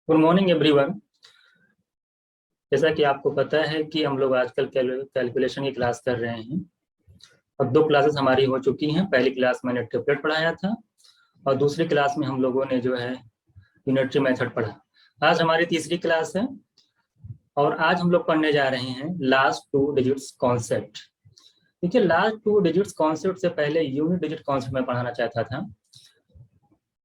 Good morning everyone. जैसा कि आपको पता है कि हम लोग आजकल कैलकुलेशन की क्लास कर रहे हैं और दो क्लासेस हमारी हो चुकी हैं। पहली क्लास मैंने ट्रिपलेट पढ़ाया था और दूसरी क्लास में हम लोगों ने जो है यूनिटरी मेथड पढ़ा। आज हमारी तीसरी क्लास है और आज हम लोग पढ़ने जा रहे हैं लास्ट टू डिजिट्स कॉन्सेप्ट। देखिए, लास्ट टू डिजिट्स कॉन्सेप्ट से पहले यूनिट डिजिट कॉन्सेप्ट में पढ़ाना चाहता था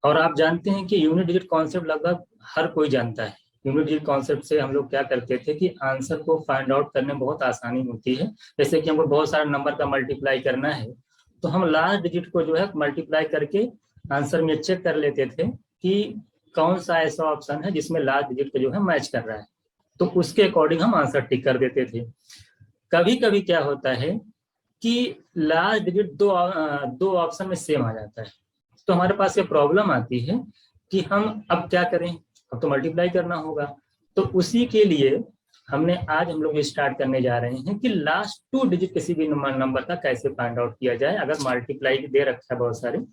और आप जानते हैं कि यूनिट डिजिट कॉन्सेप्ट लगभग हर कोई जानता है। यूनिट डिजिट कॉन्सेप्ट से हम लोग क्या करते थे कि आंसर को फाइंड आउट करने में बहुत आसानी होती है। जैसे कि हमको बहुत सारे नंबर का मल्टीप्लाई करना है तो हम लास्ट डिजिट को जो है मल्टीप्लाई करके आंसर में चेक कर लेते थे कि कौन सा ऐसा ऑप्शन है जिसमें लास्ट डिजिट को जो है मैच कर रहा है, तो उसके अकॉर्डिंग हम आंसर टिक कर देते थे। कभी कभी क्या होता है कि लास्ट डिजिट दो ऑप्शन में सेम आ जाता है, तो हमारे पास ये प्रॉब्लम आती है कि हम अब क्या करें, अब तो मल्टीप्लाई करना होगा। तो उसी के लिए आज हम लोग स्टार्ट करने जा रहे हैं कि लास्ट टू डिजिट किसी भी नंबर का कैसे फाइंड आउट किया जाए। अगर मल्टीप्लाई दे रखा है बहुत सारे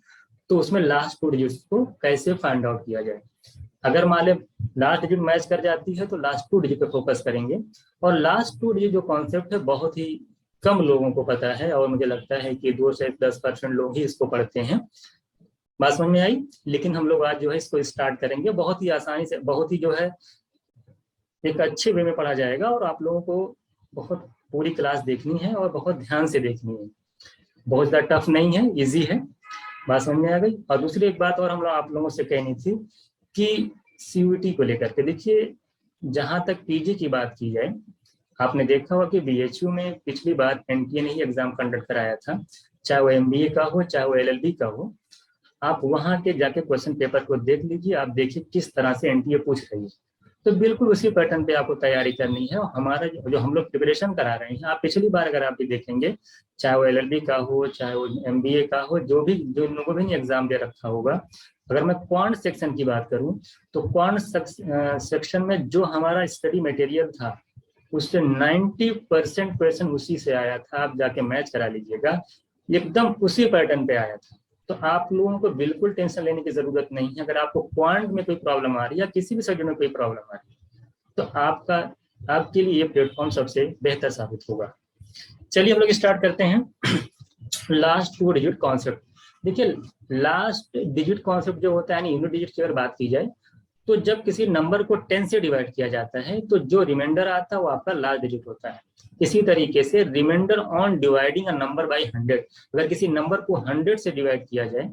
तो उसमें लास्ट टू डिजिट को कैसे फाइंड आउट किया जाए। अगर मान ले लास्ट डिजिट मैच कर जाती है तो लास्ट टू डिजिट पे फोकस करेंगे। और लास्ट टू डिजिट जो कॉन्सेप्ट है बहुत ही कम लोगों को पता है और मुझे लगता है कि 2 से 10% लोग ही इसको पढ़ते हैं। बात समझ में आई? लेकिन हम लोग आज जो है इसको स्टार्ट करेंगे बहुत ही आसानी से, बहुत ही जो है एक अच्छे वे में पढ़ा जाएगा और आप लोगों को बहुत पूरी क्लास देखनी है और बहुत ध्यान से देखनी है। बहुत ज़्यादा टफ नहीं है, इजी है। बात समझ में आ गई? और दूसरी एक बात और हम लोग आप लोगों से कहनी थी कि सीयूईटी को लेकर के देखिए, जहां तक पीजी की बात की जाए, आपने देखा होगा कि बीएचयू में पिछली बार एनटीए ने ही एग्जाम कंडक्ट कराया था, चाहे वो एमबीए का हो चाहे वो एलएलबी का हो। आप वहां के जाके क्वेश्चन पेपर को देख लीजिए, आप देखिए किस तरह से एनटीए पूछ रही है। तो बिल्कुल उसी पैटर्न पे आपको तैयारी करनी है। और हमारा जो हम लोग प्रिपरेशन करा रहे हैं, आप पिछली बार अगर आप भी देखेंगे, चाहे वो एलएलबी का हो चाहे वो एमबीए का हो, जो इन लोगों भी एग्जाम दे रखा होगा, अगर मैं क्वांट सेक्शन की बात करूं तो क्वांट सेक्शन में जो हमारा स्टडी मटेरियल था उससे 90% क्वेश्चन उसी से आया था। आप जाके मैच करा लीजिएगा, एकदम उसी पैटर्न पे आया था। तो आप लोगों को बिल्कुल टेंशन लेने की जरूरत नहीं है। अगर आपको क्वांट में कोई प्रॉब्लम आ रही है या किसी भी सब्जेक्ट में कोई प्रॉब्लम आ रही है तो आपके लिए ये प्लेटफॉर्म सबसे बेहतर साबित होगा। चलिए हम लोग स्टार्ट करते हैं। Last two digit concept. देखिए, लास्ट डिजिट कॉन्सेप्ट जो होता है यानी यूनिट डिजिट की अगर बात की जाए तो जब किसी नंबर को 10 से डिवाइड किया जाता है तो जो रिमाइंडर आता है वो आपका लास्ट डिजिट होता है। इसी तरीके से remainder on dividing a number by 100, अगर किसी नंबर को 100 से डिवाइड किया जाए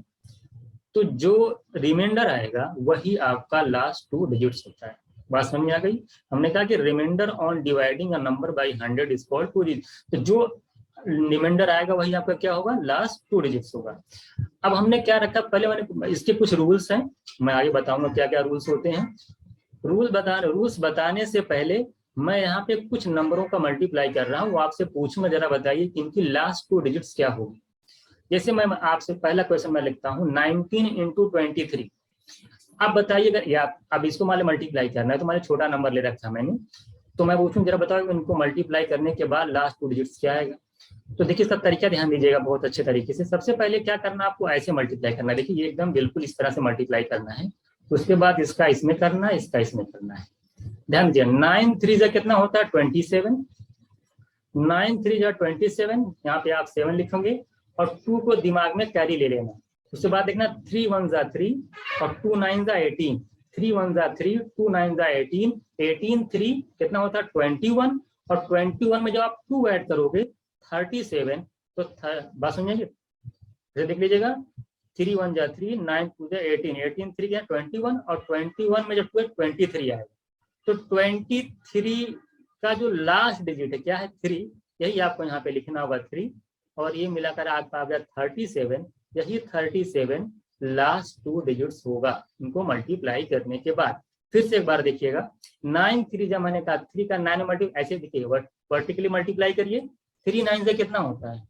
तो जो रिमाइंडर आएगा वही आपका लास्ट टू डिजिट्स होता है। बात समझ में आ गई? हमने कहा कि remainder on dividing a number by 100 is called two digit, तो जो रिमाइंडर आएगा वही आपका क्या होगा, लास्ट टू डिजिट्स होगा। अब हमने क्या रखा, पहले मैंने इसके कुछ रूल्स हैं, मैं आगे बताऊंगा क्या क्या रूल्स होते हैं। रूल्स बताने से पहले मैं यहाँ पे कुछ नंबरों का मल्टीप्लाई कर रहा हूँ, वो आपसे पूछूंगा, जरा बताइए कि इनकी लास्ट टू डिजिट्स क्या होगी। जैसे मैं आपसे पहला क्वेश्चन मैं लिखता हूँ 19 इंटू 23। आप बताइएगा, या अब इसको मान मल्टीप्लाई करना है तो मैंने छोटा नंबर ले रखा मैंने, तो मैं पूछूं जरा बताओ इनको मल्टीप्लाई करने के बाद लास्ट टू डिजिट्स क्या आएगा। तो देखिए सब तरीका ध्यान दीजिएगा बहुत अच्छे तरीके से। सबसे पहले क्या करना, आपको ऐसे मल्टीप्लाई करना है। देखिए ये एकदम बिल्कुल इस तरह से मल्टीप्लाई करना है, उसके बाद इसका इसमें करना है, इसका इसमें करना है। ध्यान दीजिए, 9 3 जा कितना होता है 27, 9 3 जा 27, यहाँ पे आप 7 लिखोगे और 2 को दिमाग में कैरी ले लेना। उसके बाद देखना 3 1 जा 3 और 2 9 जा 18, 3 1 जा 3, 2 9 जा 18, 18 3 कितना होता है 21, और 21 में जब आप 2 ऐड करोगे 37, तो बात समझेंगे, देख लीजिएगा 3 1 जा 3, 9 2 जा 18, 18 3 क्या 21, और 21 में जब 23 आएगा तो 23 का जो लास्ट डिजिट है क्या है 3, यही आपको यहाँ पे लिखना होगा 3, और ये मिलाकर आपका आ गया 37, यही 37 लास्ट टू डिजिट्स होगा इनको मल्टीप्लाई करने के बाद। फिर से एक बार देखिएगा, 9 3 जब मैंने कहा 3 का 9 मल्टीप्लाई ऐसे देखिए वर्टिकली मल्टीप्लाई करिए, 3 9 से कितना होता है,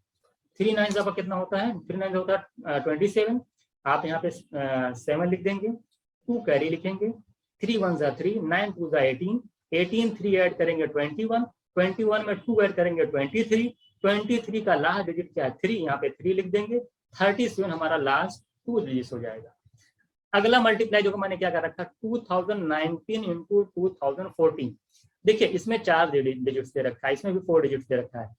3 9 का कितना होता है, 3 9 होता है 27। आप यहाँ पे 7 लिख देंगे, 2 कैरी लिखेंगे, 3 1 जा 3, 9 2 जा 18, 18 3 ऐड करेंगे 21, 21 में 2 ऐड करेंगे 23, 23 का लास्ट डिजिट क्या है 3, यहाँ पे 3 लिख देंगे, 37 हमारा लास्ट टू डिजिट हो जाएगा। अगला मल्टीप्लाई जो मैंने क्या कर रखा, 2019 इंटू 2014। देखिए इसमें 4 डिजिट्स दे रखा है, इसमें भी 4 डिजिट्स दे रखा है।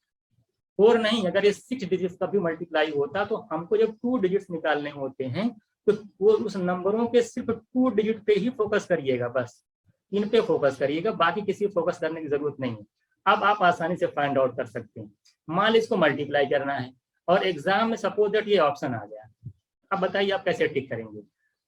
4 नहीं, अगर ये 6 डिजिट्स का भी मल्टीप्लाई होता तो हमको जब 2 डिजिट्स निकालने होते हैं तो वो उस नंबरों के सिर्फ 2 डिजिट पे ही फोकस करिएगा, बस इन पे फोकस करिएगा, बाकी किसी फोकस करने की जरूरत नहीं है। अब आप आसानी से फाइंड आउट कर सकते हैं। मान लीजिए इसको मल्टीप्लाई करना है और एग्जाम में सपोज दैट ये ऑप्शन आ गया, अब बताइए आप कैसे टिक करेंगे।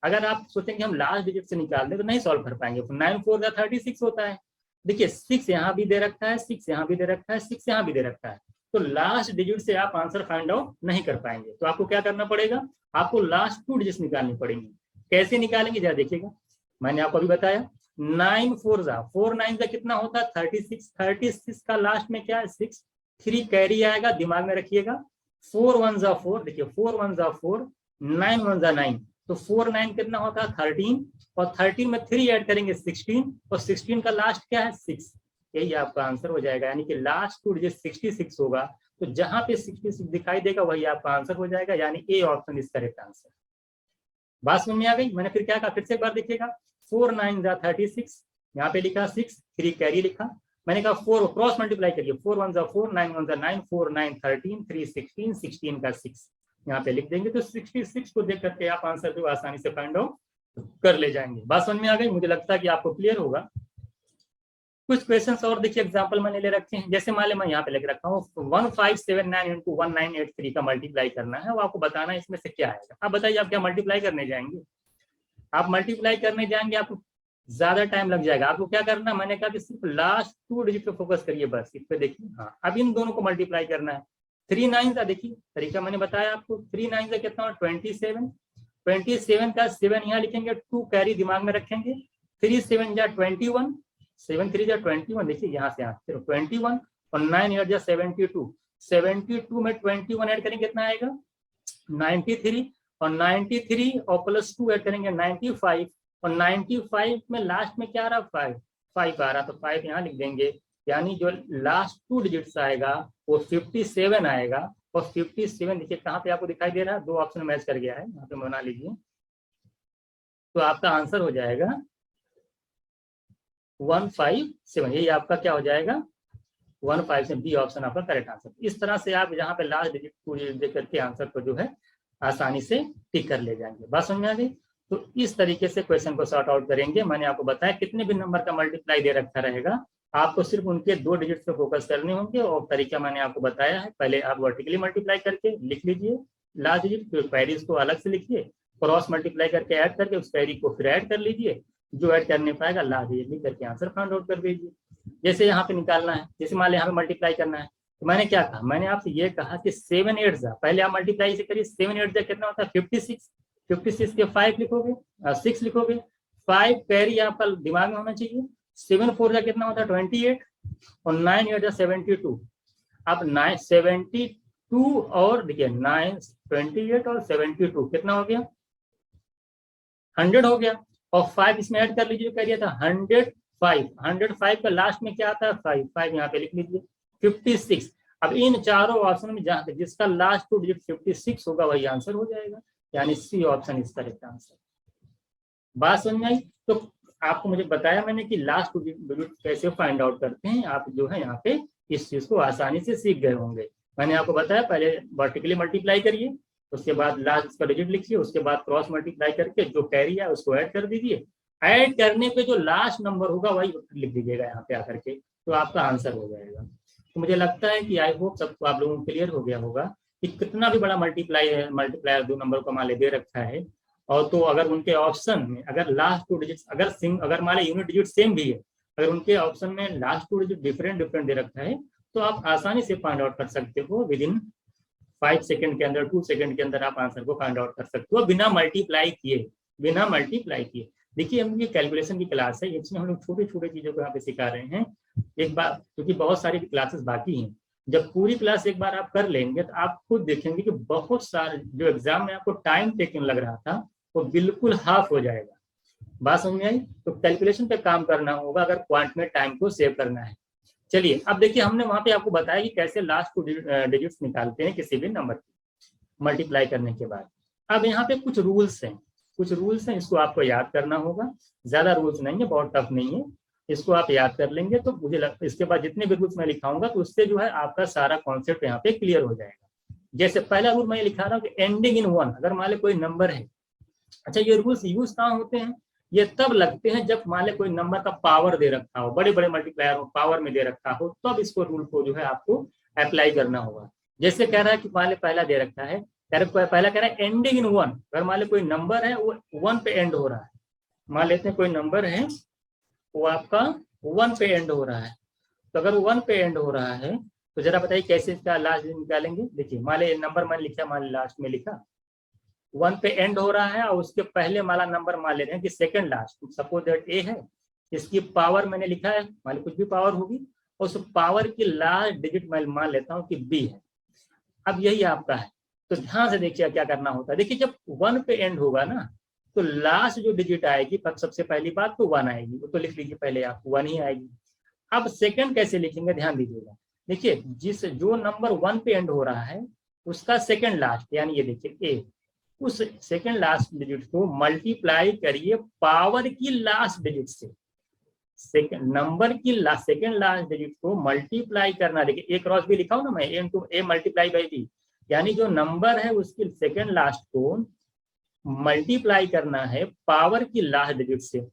अगर आप सोचेंगे हम लास्ट डिजिट से निकाल दें तो नहीं सॉल्व कर पाएंगे। 9 4 का 36 होता है। देखिए 6 यहाँ भी दे रखा है, 6 यहाँ भी दे रखा है, 6 यहाँ भी दे रखा है, तो लास्ट डिजिट से आप आंसर फाइंड आउट नहीं कर पाएंगे। तो आपको क्या करना पड़ेगा, आपको लास्ट 2 डिजिट निकालनी पड़ेंगी। कैसे निकालेंगे जरा देखिएगा, मैंने आपको अभी बताया 9 4 जा 4 9 का कितना होता है 36। 36 का लास्ट में क्या है 6, 3 कैरी आएगा, दिमाग में रखिएगा। 4 1 जा 4, देखिए 4 1 जा 4, 9 1 जा 9, तो 4 9 कितना होता है 13, और 13 में 3 ऐड करेंगे 16, और 16 का लास्ट क्या है 6। यही आपका आंसर हो जाएगा, यानी कि लास्ट 2 डिजिट 66 होगा, तो जहां पे 66 दिखाई देगा वही आपका आंसर हो जाएगा, यानी A option is correct answer. बात समझ में आ गई। मैंने फिर क्या कहा, फिर से एक बार देखिएगा, 4 9 जा 36, यहाँ पे लिखा 6, 3 कैरी लिखा। मैंने कहा 4 क्रॉस मल्टीप्लाई करिए, 4 1 जा 4, 9 1 जा 9, 4 9 13, 3 16, 16 का 6 यहाँ पे लिख देंगे, तो 66 को देख करके आप आंसर जो आसानी से फाइंड आउट कर ले जाएंगे। बात समझ में आ गई, मुझे लगता है कि आपको क्लियर होगा। कुछ क्वेश्चंस और देखिए एग्जांपल मैंने ले रखे हैं, जैसे मान ले मैं यहाँ पे लेके रखा हूँ 1579 इंटू 1983 का मल्टीप्लाई करना है, वो आपको बताना है इसमें से क्या आएगा। आप बताइए आप क्या मल्टीप्लाई करने जाएंगे। आप मल्टीप्लाई करने जाएंगे, आपको ज्यादा टाइम लग जाएगा। आपको क्या करना है, मैंने कहा कि सिर्फ लास्ट 2 डिजिट पे फोकस करिए, बस इस पे देखिए। हाँ, अब इन दोनों को मल्टीप्लाई करना है। 3 9 का देखिए तरीका मैंने बताया आपको, 3 9 का कितना 27, 27 का 7 यहाँ लिखेंगे, 2 कैरी दिमाग में रखेंगे, 3 7 जा 21, 7 3 जा 21, देखिए यहाँ से यहाँ 21, और 9 8 जा 72, 72 में 21 ऐड करेंगे कितना आएगा 93, और 93 और प्लस 2 ऐड करेंगे 95, और 95 में लास्ट में क्या आ रहा 5 आ रहा, तो 5 यहाँ लिख देंगे, यानी जो लास्ट 2 डिजिट्स आएगा वो 57 आएगा। और 57 देखिए कहाँ पे आपको दिखाई दे रहा है, 2 ऑप्शन मैच कर गया है, यहाँ पे बना लीजिए, तो आपका आंसर हो जाएगा 157। यही आपका क्या हो जाएगा 157, बी ऑप्शन आपका करेक्ट आंसर। इस तरह से आप यहाँ पे लास्ट डिजिट 2 डिजिट देख करके आंसर को जो है आसानी से टिक कर ले जाएंगे। बात समझ में आ गई। तो इस तरीके से क्वेश्चन को सॉर्ट आउट करेंगे। मैंने आपको बताया कितने भी नंबर का मल्टीप्लाई दे रखा रहेगा, आपको सिर्फ उनके 2 डिजिट पे फोकस करने होंगे, और तरीका मैंने आपको बताया है। पहले आप वर्टिकली मल्टीप्लाई करके लिख लीजिए लास्ट डिजिट, फिर पैरीज को अलग से लिखिए, क्रॉस मल्टीप्लाई करके ऐड करके उस पैरी को फिर ऐड कर लीजिए, जो ऐड करने पाएगा लास्ट डिजिट लिख करके आंसर फाइंड आउट कर दीजिए। जैसे यहाँ पे निकालना है, जैसे मान लो यहाँ पे मल्टीप्लाई करना है, तो मैंने क्या कहा, मैंने आपसे ये कहा कि 7 8 जा, पहले आप मल्टीप्लाई से करिए, 7 8 जा कितना होता है 56, 56 के 5 लिखोगे 6 लिखोगे, 5 कैरी आपका दिमाग में होना चाहिए। 7 4 जा कितना होता है 28, और 9 8 जा 72। अब 9 72 और देखिए 9 28 और 72 कितना हो गया 100 हो गया, और 5 इसमें ऐड कर लीजिए, कह दिया था 105। 105 का लास्ट में क्या आता है 5 यहाँ पे लिख लीजिए 56। अब इन चारों ऑप्शन में जहाँ जिसका लास्ट 2 डिजिट 56 होगा वही आंसर हो जाएगा, यानी C option is correct answer. बात समझ में आई। तो आपको मुझे बताया मैंने कि लास्ट 2 डिजिट कैसे फाइंड आउट करते हैं, आप जो है यहाँ पे इस चीज को आसानी से सीख गए होंगे। मैंने आपको बताया पहले वर्टिकली मल्टीप्लाई करिए, उसके बाद लास्ट का डिजिट लिखिए, उसके बाद क्रॉस मल्टीप्लाई करके जो कैरी है उसको ऐड कर दीजिए, ऐड करने पे जो लास्ट नंबर होगा वही लिख दीजिएगा यहाँ पे आकर के, तो आपका आंसर हो जाएगा। तो मुझे लगता है कि आई होप सबको आप लोगों को क्लियर हो गया होगा कि कितना भी बड़ा मल्टीप्लायर 2 नंबर को मान ले दे रखा है, और तो अगर उनके ऑप्शन में अगर लास्ट 2 डिजिट्स अगर मान ले यूनिट डिजिट सेम भी है, अगर उनके ऑप्शन में लास्ट 2 डिजिट डिफरेंट दे रखा है, तो आप आसानी से फाइंड आउट कर सकते हो विद इन 5 सेकंड के अंदर, 2 सेकंड के अंदर आप आंसर को फाइंड आउट कर सकते हो बिना मल्टीप्लाई किए। देखिए हम ये कैलकुलेशन की क्लास है, इसमें हम लोग छोटे छोटे चीजों को यहाँ पे सिखा रहे हैं। एक बार क्योंकि बहुत सारी क्लासेस बाकी हैं, जब पूरी क्लास एक बार आप कर लेंगे तो आप खुद देखेंगे कि बहुत सारे जो एग्जाम में आपको टाइम टेकिंग लग रहा था वो बिल्कुल हाफ हो जाएगा। बात समझ में आई। तो कैलकुलेशन पे काम करना होगा अगर क्वांट में टाइम को सेव करना है। चलिए अब देखिए हमने वहां पे आपको बताया कि कैसे लास्ट 2 डिजिट्स निकालते हैं किसी भी नंबर की मल्टीप्लाई करने के बाद। अब यहाँ पे कुछ रूल्स हैं, कुछ रूल्स हैं, इसको आपको याद करना होगा। ज्यादा रूल्स नहीं है, बहुत टफ नहीं है, इसको आप याद कर लेंगे तो मुझे लगता है इसके बाद जितने भी रूल्स मैं लिखाऊंगा तो उससे जो है आपका सारा कॉन्सेप्ट यहाँ पे क्लियर हो जाएगा। जैसे पहला रूल मैं लिखा रहा हूँ कि एंडिंग इन 1, अगर मान लो कोई नंबर है। अच्छा, ये रूल्स यूज कहाँ होते हैं? ये तब लगते हैं जब मान लो कोई नंबर का पावर दे रखा हो, बड़े बड़े मल्टीप्लायर हो, पावर में दे रखा हो, तब इसको रूल को जो है आपको अप्लाई करना होगा। जैसे कह रहा है कि मान लो पहला दे रखा है, पहला कह रहा है एंडिंग इन 1। अगर मान लो कोई नंबर है वो 1 पे एंड हो रहा है, मान लेते हैं कोई नंबर है वो आपका 1 पे एंड हो रहा है, तो अगर 1 पे एंड हो रहा है तो जरा बताइए कैसे इसका लास्ट निकालेंगे। देखिए मान लो नंबर मैंने लिखा, मान लास्ट में लिखा 1 पे एंड हो रहा है और उसके पहले वाला नंबर मान लेते हैं कि सेकंड लास्ट, सपोज दैट ए है, इसकी पावर मैंने लिखा है, मान लो कुछ भी पावर होगी, और उस पावर की लास्ट डिजिट मैं मान लेता हूँ कि बी है। अब यही आपका है, तो ध्यान से देखिए क्या करना होता है। देखिए जब 1 पे एंड होगा ना तो लास्ट जो डिजिट आएगी, पर सबसे पहली बात तो 1 आएगी, वो तो लिख लीजिए पहले आप 1 ही आएगी। अब सेकंड कैसे लिखेंगे ध्यान दीजिएगा। देखिए जो नंबर 1 पे एंड हो रहा है उसका सेकंड लास्ट, यानी ये देखिए ए, उस सेकंड लास्ट डिजिट को मल्टीप्लाई करिए पावर की लास्ट डिजिट से। सेकंड नंबर की सेकंड लास्ट डिजिट को मल्टीप्लाई करना, देखिए ए क्रॉस बी लिखा हूं ना मैं, A into A multiply by B, यानी जो नंबर है उसकी सेकंड लास्ट को मल्टीप्लाई करना है पावर की लास्ट डिजिट से।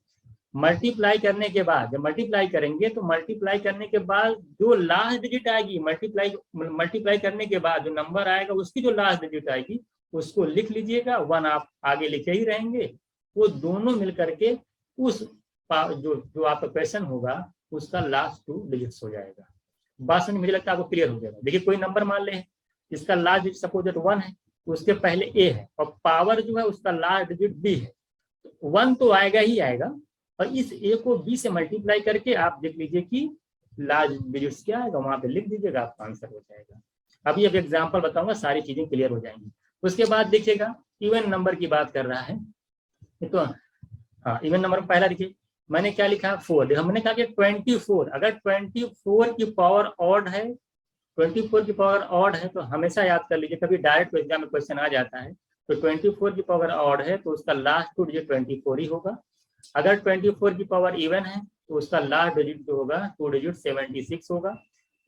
मल्टीप्लाई करने के बाद, जब मल्टीप्लाई करेंगे तो मल्टीप्लाई करने के बाद जो लास्ट डिजिट आएगी, मल्टीप्लाई करने के बाद जो नंबर आएगा उसकी जो लास्ट डिजिट आएगी उसको लिख लीजिएगा, 1 आप आगे लिखे ही रहेंगे, वो दोनों मिल करके उस जो आपका क्वेश्चन होगा उसका लास्ट 2 डिजिट्स हो जाएगा। बात समझ मुझे लगता है आपको क्लियर हो जाएगा। देखिए कोई नंबर मान ले, इसका लास्ट डिजिट सपोज दैट 1 है, उसके पहले ए है और पावर जो है उसका लास्ट डिजिट बी है, 1 तो आएगा ही आएगा, और इस ए को बी से मल्टीप्लाई करके आप देख लीजिए कि लास्ट डिजिट्स क्या आएगा, वहां पे लिख दीजिएगा, आपका आंसर हो जाएगा। अभी अब एग्जांपल बताऊंगा, सारी चीजें क्लियर हो जाएंगी। उसके बाद देखिएगा इवन नंबर की बात कर रहा है, तो हाँ इवन नंबर में पहला देखिए मैंने क्या लिखा 4, हमने कहा कि 24, अगर 24 की पावर ऑड है, 24 की पावर ऑड है तो हमेशा याद कर लीजिए, कभी डायरेक्ट एग्जाम में क्वेश्चन आ जाता है, तो 24 की पावर ऑड है तो उसका लास्ट 2 डिजिट 24 ही होगा। अगर 24 की पावर इवन है तो उसका लास्ट डिजिट जो होगा 2 डिजिट 76 होगा।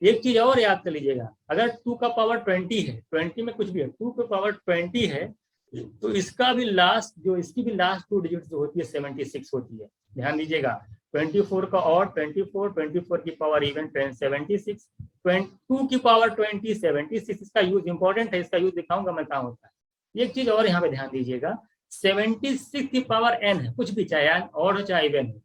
एक चीज और याद कर लीजिएगा, अगर 2 का पावर 20 है, 20 में कुछ भी है, 2 का पावर 20 है तो इसका भी लास्ट जो इसकी भी लास्ट 2 डिजिट जो होती है 76 होती है। ध्यान दीजिएगा 24 का और 24 की पावर इवन 76, 2 की पावर 20 76, इसका यूज इंपॉर्टेंट है, इसका यूज दिखाऊंगा मैं कहाँ होता है। एक चीज और यहाँ पे ध्यान दीजिएगा, 76 की पावर n है, कुछ भी चाहे और हो चाहे इवन हो,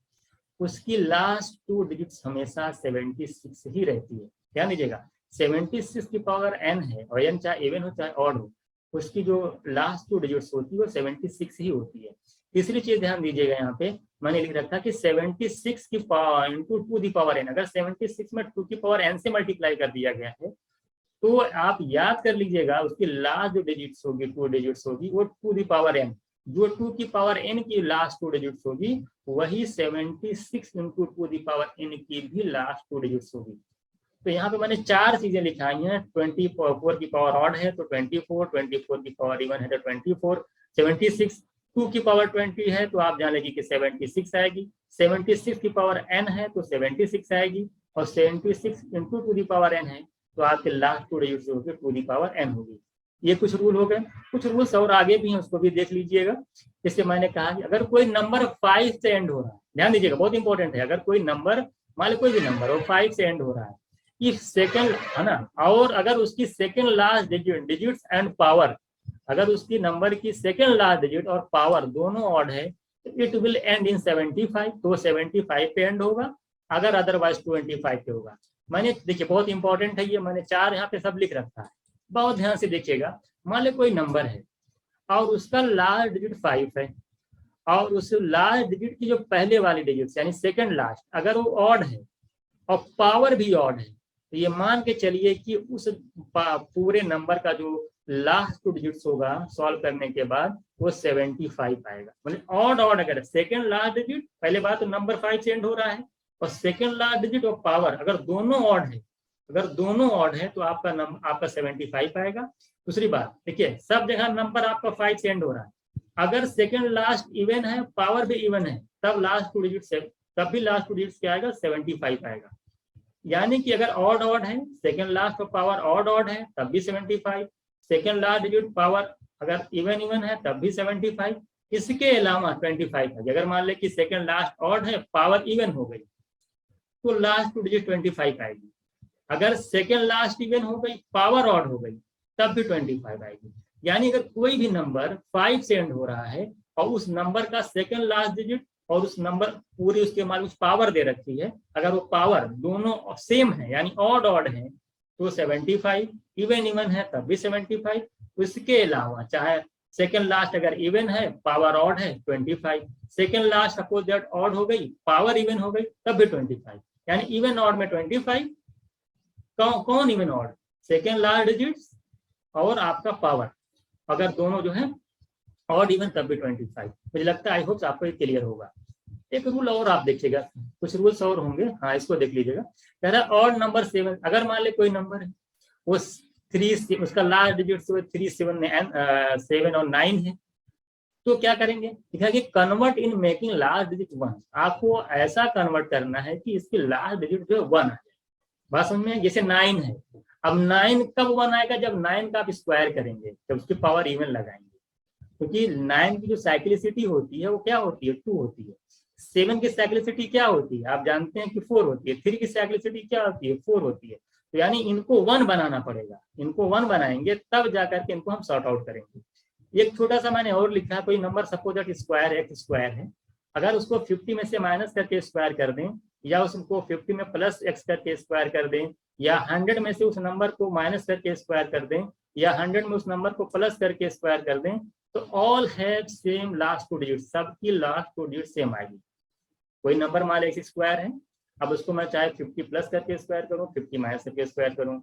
उसकी लास्ट 2 डिजिट्स हमेशा 76 ही रहती है। ध्यान दीजिएगा 76 की पावर n है और n चाहे इवन हो चाहे ऑड हो, उसकी जो लास्ट 2 डिजिट्स होती है वो 76 ही होती है। तीसरी चीज ध्यान दीजिएगा, यहाँ पे मैंने लिख रखा कि 76 की power into 2 the power n, अगर 76 में 2 की पावर n से मल्टीप्लाई कर दिया गया है तो आप याद कर लीजिएगा उसकी लास्ट जो डिजिट्स होगी 2 डिजिट्स होगी वो 2 दी पावर n, जो 2 की पावर n की लास्ट 2 डिजिट्स होगी वही 76 इंटू 2 दी पावर n की भी लास्ट 2 डिजिट्स होगी। तो यहाँ पे मैंने 4 चीजें लिखाई हैं, 24 की पावर ऑड है तो 24 की पावर इवन है तो 24, 76 2 की पावर 20 है तो आप जान लीजिए कि 76 आएगी, 76 की पावर n है तो 76 आएगी, और 76 इंटू 2 दी पावर n है तो आपके लास्ट 2 डिजिट्स होगी 2 दी पावर n होगी। ये कुछ रूल हो गए, कुछ रूल्स और आगे भी हैं उसको भी देख लीजिएगा। जैसे मैंने कहा कि अगर कोई नंबर 5 से एंड हो रहा है, ध्यान दीजिएगा बहुत इंपॉर्टेंट है, अगर कोई नंबर मान लो कोई भी नंबर हो 5 से एंड हो रहा है, इफ सेकंड है ना, और अगर उसकी second last digits and power, अगर उसकी नंबर की सेकंड लास्ट डिजिट और पावर दोनों ऑड है तो इट विल एंड इन 75, तो 75 पे एंड होगा, अगर अदरवाइज 25 पे होगा। मैंने देखिए बहुत इंपॉर्टेंट है ये, मैंने 4 यहाँ पे सब लिख रखा है, बहुत ध्यान से देखिएगा। मान लो कोई नंबर है और उसका लास्ट डिजिट 5 है और उस लास्ट डिजिट की जो पहले वाली डिजिट यानी सेकंड लास्ट अगर वो ऑड है और पावर भी ऑड है, तो ये मान के चलिए कि उस पूरे नंबर का जो लास्ट 2 डिजिट्स होगा सॉल्व करने के बाद वो 75 आएगा। मतलब ऑड ऑड अगर सेकंड लास्ट डिजिट, पहले बात तो नंबर 5 से एंड हो रहा है और सेकंड लास्ट डिजिट और पावर अगर दोनों ऑड है, अगर दोनों ऑड है तो आपका नंबर आपका 75 आएगा। दूसरी बात देखिए सब जगह नंबर आपका 5 से एंड हो रहा है, अगर सेकंड लास्ट इवन है, पावर भी इवन है, तब लास्ट टू डिजिट से तब भी लास्ट टू डिजिट क्या आएगा, 75 आएगा। यानी कि अगर ऑड ऑड है, second last of power odd odd है तब भी 75, सेकंड लास्ट डिजिट पावर अगर इवन इवन है तब भी 75। इसके अलावा 25 है, अगर मान ले कि सेकंड लास्ट ऑड है, पावर इवन हो गई, तो लास्ट टू डिजिट 25 आएगी। अगर सेकंड लास्ट इवन हो गई, पावर ऑड हो गई, तब भी 25 आएगी। यानी अगर कोई भी नंबर 5 से एंड हो रहा है और उस नंबर का सेकंड लास्ट डिजिट और उस नंबर पूरी उसके मान उस पावर दे रखी है, अगर वो पावर दोनों सेम है यानी ऑड ऑड है तो 75, इवन इवन है तब भी 75। उसके अलावा चाहे सेकंड लास्ट अगर इवन है, पावर ऑड है 25, second last suppose that odd हो गई, पावर इवन हो गई, तब भी 25। यानी इवन ऑड में 25, कौन even odd, second last digits और आपका पावर, अगर दोनों जो है ऑड इवन तब भी 25। मुझे लगता है आई होप आपको ये क्लियर होगा। एक रूल और आप देखिएगा, कुछ रूल्स और होंगे, हाँ इसको देख लीजिएगा। कह रहा है ऑड नंबर 7, अगर मान ले कोई नंबर है वो 3, उसका लास्ट डिजिट 3, 7 और 9 है, तो क्या करेंगे, लिखा कि convert in making last digit 1। आपको ऐसा कन्वर्ट करना है कि इसकी लास्ट डिजिट जो है 1 आ जाए। बात समझ में, जैसे 9 है, अब 9 कब 1 आएगा, जब 9 का आप स्क्वायर करेंगे, जब उसकी पावर इवन लगाएंगे, क्योंकि 9 की जो साइक्लिसिटी होती है वो क्या होती है, 2 होती है। 7 की साइक्लिसिटी क्या होती है, आप जानते हैं कि 4 होती है। 3 की साइक्लिसिटी क्या होती है, 4 होती है। तो यानी इनको 1 बनाना पड़ेगा, इनको 1 बनाएंगे तब जाकर के इनको हम सॉर्ट आउट करेंगे। एक छोटा सा मैंने और लिखा है, कोई number suppose that square x square है, अगर उसको 50 में से माइनस करके स्क्वायर कर दें, या उसको 50 में प्लस एक्स करके स्क्वायर कर दें, या 100 में से उस नंबर को माइनस करके स्क्वायर कर दें, या 100 में उस नंबर को प्लस करके स्क्वायर कर दें, तो all have same last two digit, सबकी लास्ट टू डिजिट सेम आएगी। कोई नंबर मान एक्स स्क्वायर है, अब उसको मैं चाहे 50 प्लस करके स्क्वायर करूं, 50 माइनस करके स्क्वायर करूं,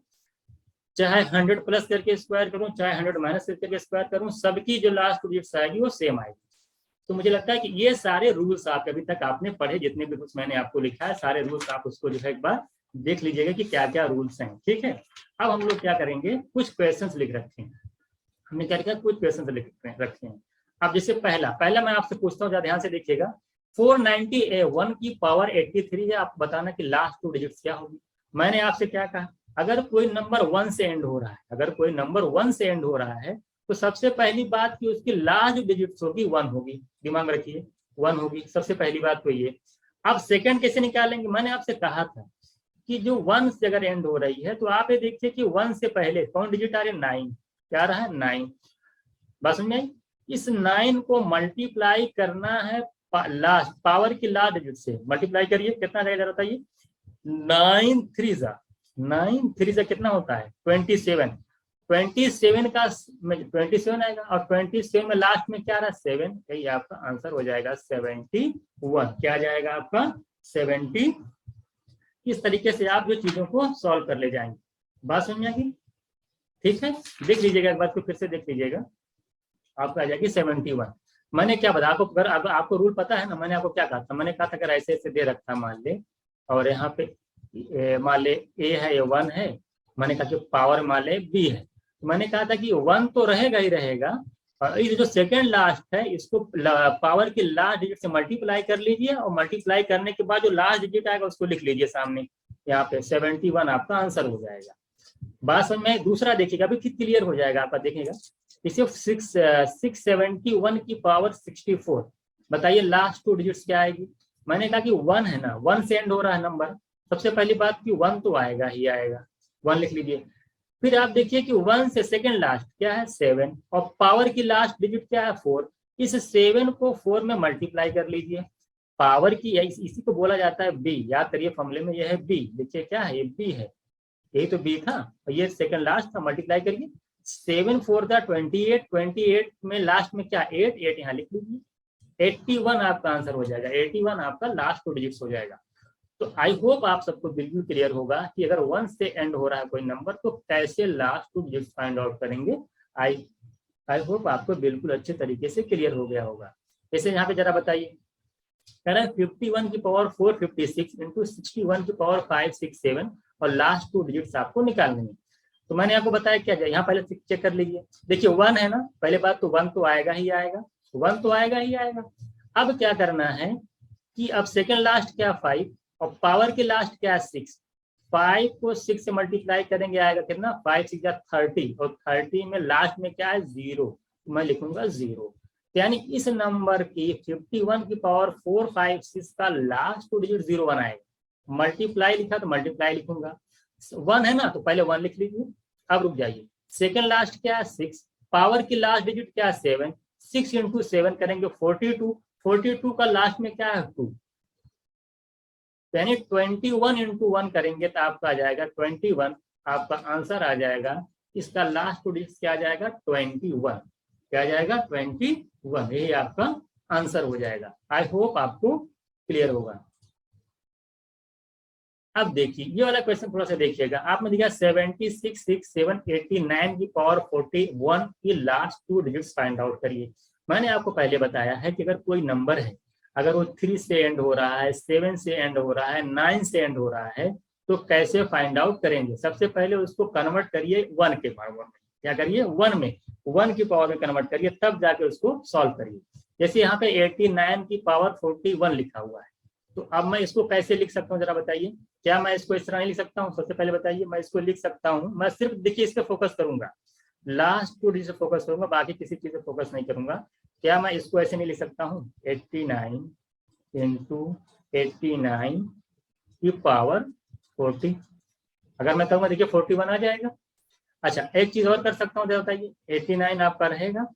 चाहे 100 प्लस करके स्क्वायर करूं, चाहे 100 माइनस करके स्क्वायर करूं, सबकी जो लास्ट टू डिजिट आएगी वो सेम आएगी। तो मुझे लगता है कि ये सारे रूल्स आप अभी तक आपने पढ़े, जितने भी रूल्स मैंने आपको लिखा है, सारे रूल्स आप उसको जो है एक बार देख लीजिएगा कि क्या क्या रूल्स हैं। ठीक है, अब हम लोग क्या करेंगे, कुछ क्वेश्चंस लिख रखे हैं हमने, क्या लिखा, कुछ क्वेश्चंस लिख रखे हैं। अब जैसे पहला मैं आपसे पूछता हूँ, ध्यान से देखिएगा। 490 की पावर 83 है, आप बताना कि लास्ट टू डिजिट्स क्या होगी। मैंने आपसे क्या कहा, अगर कोई नंबर 1 से एंड हो रहा है, अगर कोई नंबर 1 से एंड हो रहा है, तो सबसे पहली बात कि उसकी लास्ट डिजिट्स होगी 1 होगी, दिमाग में रखिए 1 होगी, सबसे पहली बात तो ये। अब सेकंड कैसे निकालेंगे, मैंने आपसे कहा था कि जो 1 से अगर एंड हो रही है, तो आप ये देखिए कि 1 से पहले कौन डिजिट आ रहे, 9, क्या रहा है 9। बस में इस 9 को मल्टीप्लाई करना है लास्ट पावर की लास्ट डिजिट से, मल्टीप्लाई करिए, कितना जाएगा जरा बताइए, 9 3 जा कितना होता है 27, 27 का 27 आएगा, और 27 में लास्ट में क्या रहा 7, यही आपका आंसर हो जाएगा 71। क्या जाएगा आपका 70। इस तरीके से आप जो चीजों को सॉल्व कर ले जाएंगे। बात समझ में आएगी, ठीक है, देख लीजिएगा एक बार को फिर से देख लीजिएगा, आपको आ जाएगी 71। मैंने क्या बताया आपको, अगर आपको रूल पता है ना, मैंने आपको क्या कहा था, मैंने कहा था अगर ऐसे ऐसे दे रखा मान ले, और यहाँ पे मान ले ए है, ये 1 है, मैंने कहा कि पावर मान ले बी है, तो मैंने कहा था कि 1 तो रहेगा ही रहेगा, और ये जो सेकंड लास्ट है इसको पावर की लास्ट डिजिट से मल्टीप्लाई कर लीजिए, और मल्टीप्लाई करने के बाद जो लास्ट डिजिट आएगा उसको लिख लीजिए सामने, यहाँ पे 71 आपका आंसर हो जाएगा। बात समझ में, दूसरा देखिएगा अभी फिर क्लियर हो जाएगा आपका, देखिएगा इसे 671 की पावर 64, बताइए लास्ट टू डिजिट्स क्या आएगी। मैंने कहा कि 1 है ना, 1 से एंड हो रहा है नंबर, सबसे पहली बात कि 1 तो आएगा ही आएगा, 1 लिख लीजिए। फिर आप देखिए कि 1 से सेकंड लास्ट क्या है 7, और पावर की लास्ट डिजिट क्या है 4, इस 7 को 4 में मल्टीप्लाई कर लीजिए। पावर की इसी को बोला जाता है बी, याद करिए फॉर्मूले में यह है बी, देखिए क्या है ये बी है, यही तो बी था, और ये सेकंड लास्ट था, मल्टीप्लाई करिए 7 4 28, 28 में लास्ट में क्या 8 यहाँ लिख लीजिए, 81 आपका आंसर हो जाएगा, 81 आपका लास्ट टू डिजिट्स हो जाएगा। तो आई होप आप सबको बिल्कुल क्लियर होगा कि अगर 1 से एंड हो रहा है कोई नंबर तो कैसे last two digits find out करेंगे। आई होप आपको बिल्कुल अच्छे तरीके से क्लियर हो गया होगा। जैसे यहाँ पे जरा बताइए, कह रहा है 51 की पावर 456 इंटू 61 की पावर 567, और लास्ट टू डिजिट्स आपको निकालने हैं। तो मैंने आपको बताया क्या जाए, यहाँ पहले चेक कर लीजिए, देखिए 1 है ना, पहले बात तो 1 तो आएगा ही आएगा, 1 तो आएगा ही आएगा। अब क्या करना है कि अब सेकंड लास्ट क्या 5 और पावर के लास्ट क्या 6, 5 को 6 से मल्टीप्लाई करेंगे आएगा कितना 5 6 30 और 30 में लास्ट में क्या है 0, मैं लिखूंगा 0। यानी इस नंबर की 51 की पावर 4 5 6 का लास्ट टू डिजिट 0 बनाएगा। मल्टीप्लाई लिखा तो मल्टीप्लाई लिखूंगा, 1 है ना तो पहले 1 लिख लीजिए। अब रुक जाइए, सेकंड लास्ट क्या है 6, पावर की लास्ट डिजिट क्या है 7, 6 इंटू 7 करेंगे 42, 42 का लास्ट में क्या है 2, यानी 21 इंटू 1 करेंगे तो आपका आ जाएगा 21, आपका आंसर आ जाएगा। इसका लास्ट टू डिजिट क्या आ जाएगा 21, क्या आ जाएगा 21, यही आपका आंसर हो जाएगा। आई होप आपको क्लियर होगा। अब देखिए ये वाला क्वेश्चन थोड़ा सा देखिएगा, आपने दिया 76 6 7 89 की पावर 41 की last two digits find out करिए। मैंने आपको पहले बताया है कि अगर कोई नंबर है, अगर वो 3 से एंड हो रहा है, 7 से एंड हो रहा है, 9 से एंड हो रहा है, तो कैसे फाइंड आउट करेंगे। सबसे पहले उसको कन्वर्ट करिए 1 के पावर में, क्या करिए 1 में, 1 की पावर में कन्वर्ट करिए, तब जाके उसको सॉल्व करिए। जैसे यहाँ पे 89 की पावर 41 लिखा हुआ है, तो अब मैं इसको कैसे लिख सकता हूँ जरा बताइए। क्या मैं इसको इस तरह नहीं लिख सकता हूँ? सबसे पहले बताइए, मैं इसको लिख सकता हूँ, मैं सिर्फ देखिए इस पे फोकस करूंगा, लास्ट टू डिजिट फोकस करूंगा, बाकी किसी चीज पे फोकस नहीं करूंगा। क्या मैं इसको ऐसे नहीं लिख सकता हूँ 89 इंटू 89 की पावर 40, अगर मैं कहूँगा देखिए 41 आ जाएगा। अच्छा एक चीज और कर सकता हूँ, बताइए 89 आपका रहेगा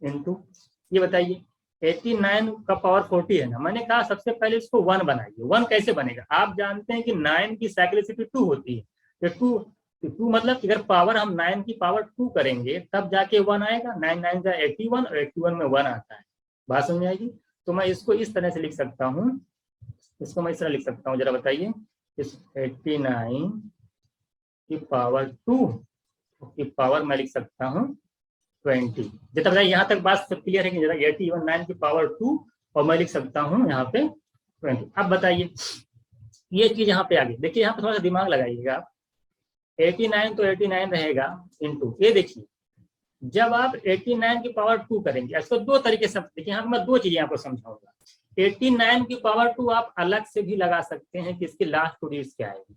इंटू, ये बताइए 89 का पावर 40 है ना, मैंने कहा सबसे पहले इसको 1 बनाइए। 1 कैसे बनेगा, आप जानते हैं कि 9 की साइक्लिसिटी 2 होती है, तो 2 मतलब अगर पावर हम 9 की पावर 2 करेंगे तब जाके 1 आएगा, 9 9 जा 81 और 81 में 1 आता है। बात समझ आएगी। तो मैं इसको इस तरह से लिख सकता हूँ, इसको मैं इस तरह लिख सकता हूँ, जरा बताइए, इस 89 की पावर 2 की पावर मैं लिख सकता हूँ 20। जितना यहाँ तक बात सब क्लियर है कि जरा 89 की पावर 2 और मैं लिख सकता हूँ यहाँ पे 20। अब बताइए ये चीज यहाँ पे आ गई, देखिए यहाँ पे थोड़ा सा दिमाग लगाइएगा आप, 89 तो 89 रहेगा इंटू, ये देखिए जब आप 89 की पावर 2 करेंगे, इसको दो तरीके से देखिए, यहाँ पे मैं दो चीजें आपको समझाऊंगा। 89 की पावर 2 आप अलग से भी लगा सकते हैं कि इसकी लास्ट टू डिजिट क्या आएगी,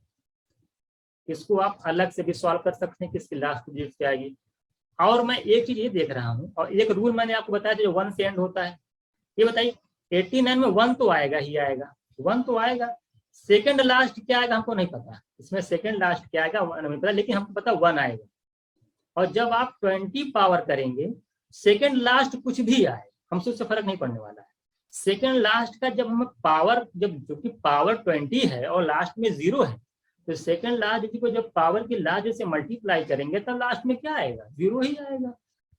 इसको आप अलग से भी सॉल्व कर सकते हैं कि इसकी लास्ट टू डिजिट क्या आएगी। और मैं एक चीज ये देख रहा हूँ, और एक रूल मैंने आपको बताया जो 1 से एंड होता है, ये बताइए 89 में 1 तो आएगा ही आएगा, 1 तो आएगा, सेकंड लास्ट क्या आएगा हमको नहीं पता, इसमें सेकंड लास्ट क्या आएगा 1 नहीं पता, लेकिन हमको पता 1 आएगा। और जब आप 20 पावर करेंगे, सेकंड लास्ट कुछ भी आए हमसे उससे फर्क नहीं पड़ने वाला है। सेकंड लास्ट का जब हम पावर, जब जो कि पावर 20 है और लास्ट में 0 है, तो सेकंड लास्ट को जब पावर की लास्ट से मल्टीप्लाई करेंगे तब लास्ट में क्या आएगा 0 ही आएगा।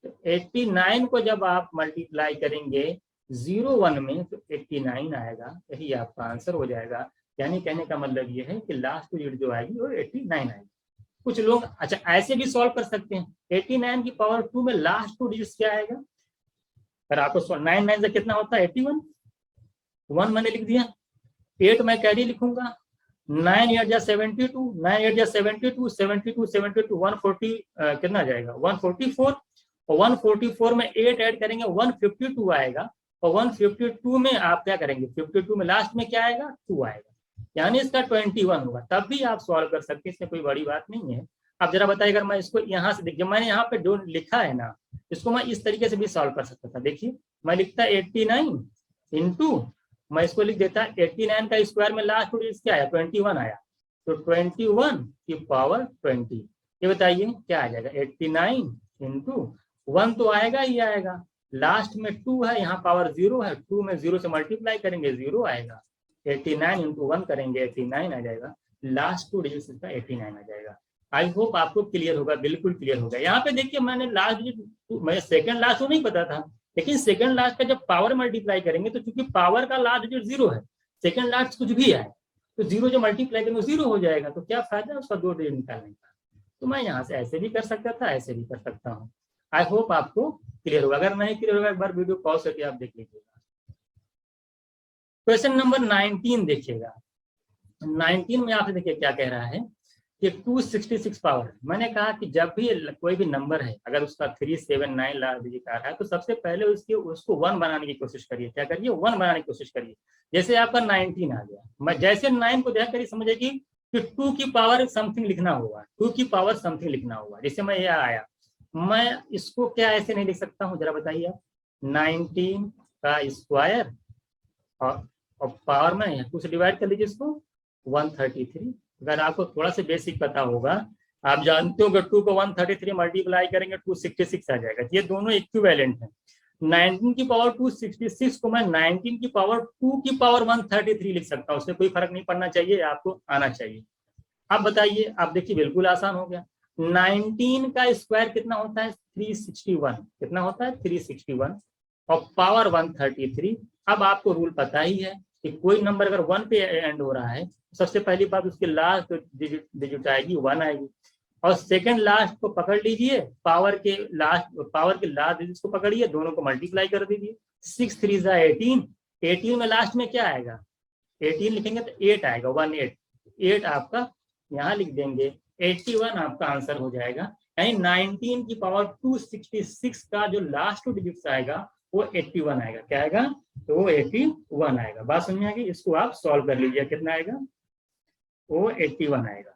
तो 89 को जब आप मल्टीप्लाई करेंगे 0 1 में तो 89 आएगा, यही आपका आंसर हो जाएगा। यानी कहने का मतलब ये है कि लास्ट डिजिट जो आएगी वो 89 आएगी। कुछ लोग अच्छा ऐसे भी सॉल्व कर सकते हैं, 89 की पावर 2 में लास्ट टू डिजिट क्या आएगा, अगर आपको 9 9 से कितना होता है 81, 1 मैंने लिख दिया, 8 मैं कैरी लिखूंगा, 9 8 जा 72, 9 8 जा 72, 72 72 140 कितना जाएगा 144, और 144 में 8 ऐड करेंगे 152 आएगा, और 152 में आप क्या करेंगे 52 में लास्ट में क्या आएगा 2 आएगा, यानी इसका 21 होगा। तब भी आप सॉल्व कर सकते हैं, इसमें कोई बड़ी बात नहीं है। अब जरा बताइए अगर मैं इसको यहाँ से देखिए, मैंने यहाँ पे जो लिखा है ना, इसको मैं इस तरीके से भी सॉल्व कर सकता था। देखिए मैं लिखता 89 इंटू, मैं इसको लिख देता 89 का स्क्वायर में लास्ट टू डिजिट क्या आया 21 आया, तो 21 की पावर 20, ये बताइए क्या आ जाएगा 89 इंटू 1 तो आएगा ही आएगा, लास्ट में 2 है, यहाँ पावर 0 है, 2 में 0 से मल्टीप्लाई करेंगे 0 आएगा, 89 इंटू 1 करेंगे 89 आ जाएगा, लास्ट टू डिजिट इसका 89 आ जाएगा। आई होप आपको क्लियर होगा, बिल्कुल क्लियर होगा। यहाँ पे देखिए मैंने लास्ट डिजिट, मैं सेकंड लास्ट तो नहीं पता था, लेकिन सेकंड लास्ट का जब पावर मल्टीप्लाई करेंगे तो चूंकि पावर का लास्ट डिजिट 0 है, सेकंड लास्ट कुछ भी आए तो 0 जो मल्टीप्लाई करेंगे 0 हो जाएगा, तो क्या फायदा है उसका 2 डिजिट निकालने का। तो मैं यहाँ से ऐसे भी कर सकता था, ऐसे भी कर सकता हूँ। आई होप आपको क्लियर होगा, अगर नहीं क्लियर होगा एक बार वीडियो पॉज करके आप देख लीजिएगा। क्वेश्चन नंबर 19 देखिएगा, 19 में आपसे देखिए क्या कह रहा है कि 266 पावर। मैंने कहा कि जब भी कोई भी नंबर है अगर उसका 379 लास्ट डिजिट आ रहा है तो सबसे पहले उसको 1 बनाने की कोशिश करिए। क्या करिए? 1 बनाने की कोशिश करिए। जैसे आपका 19 आ गया, मैं जैसे 9 को देखा करिए, समझिए कि 2 की पावर समथिंग लिखना होगा, 2 की पावर समथिंग लिखना होगा। जैसे मैं ये आया, मैं इसको क्या ऐसे नहीं लिख सकता हूँ, जरा बताइए आप। 19 का स्क्वायर और पावर में 2 से डिवाइड कर लीजिए इसको, 133। अगर आपको थोड़ा सा बेसिक पता होगा, आप जानते हो कि 2 को 133 मल्टीप्लाई करेंगे 266 आ जाएगा। ये दोनों इक्विवेलेंट हैं। 19 की पावर 266 को मैं 19 की पावर 2 की पावर 133 लिख सकता हूँ। उसमें कोई फर्क नहीं पड़ना चाहिए, आपको आना चाहिए। अब बताइए, आप देखिए बिल्कुल आसान हो गया। 19 का स्क्वायर कितना होता है? 361। कितना होता है? 361 और पावर 133। अब आपको रूल पता ही है कि कोई नंबर अगर 1 पे एंड हो रहा है, सबसे पहली बात उसकी लास्ट डिजिट आएगी 1 आएगी, और सेकंड लास्ट को पकड़ लीजिए, पावर के लास्ट डिजिट को पकड़िए, दोनों को मल्टीप्लाई कर दीजिए। 6 3 18। 18 में लास्ट में क्या आएगा? 18 लिखेंगे तो 8 आएगा, 8 आपका यहाँ लिख देंगे। 81 आपका आंसर हो जाएगा। यानी 19 की पावर 266 का जो लास्ट डिजिट आएगा वो 81 आएगा। क्या आएगा? तो वो 81 आएगा। बात समझ में आ गई? इसको आप सॉल्व कर लीजिए, कितना आएगा? वो 81 आएगा।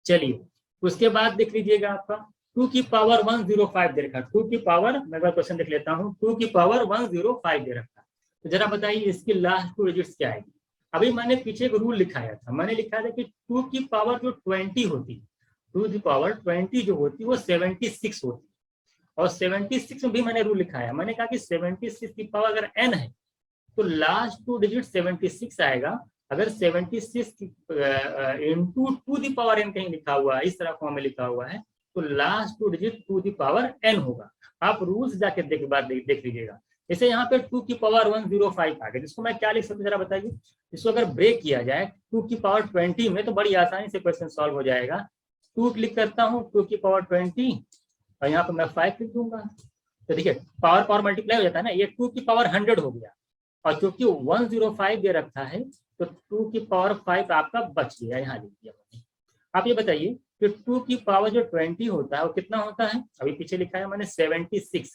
चलिए, उसके बाद देख लीजिएगा आपका 2 की पावर 105 दे रखा। 2 की पावर, मैं क्वेश्चन देख लेता हूँ। 2 की पावर 105 दे रखा, तो जरा बताइए इसकी लास्ट 2 डिजिट्स क्या आएगी? अभी मैंने पीछे एक रूल लिखाया था, मैंने लिखा था कि 2 की पावर जो 20 होती, 2 की पावर 20 जो होती वो 76 होती, और 76 में भी मैंने रूल लिखाया। मैंने कहा कि 76 की पावर अगर n है तो लास्ट 2 डिजिट 76 आएगा। अगर 76 इंटू 2 दी पावर n कहीं लिखा हुआ है, इस तरह फॉर्म में लिखा हुआ है, तो last 2 digit 2 the power n होगा। आप रूल्स जाके देख लीजिएगा। जैसे यहाँ पे 2 की पावर 105 आ गया, जिसको मैं क्या लिख सकता हूँ, जरा बताइए। इसको अगर ब्रेक किया जाए 2 की पावर 20 में, तो बड़ी आसानी से क्वेश्चन सॉल्व हो जाएगा। 2 क्लिक करता हूँ, 2 की पावर 20, और यहाँ पर मैं 5 लिख दूंगा। तो देखिए पावर मल्टीप्लाई हो जाता है ना, ये 2 की पावर 100 हो गया, और क्योंकि 105 दे रखा है तो 2 की पावर 5 आपका बच गया, यहाँ लिख दिया। आप ये बताइए कि 2 की पावर जो 20 होता है वो कितना होता है? अभी पीछे लिखा है मैंने 76,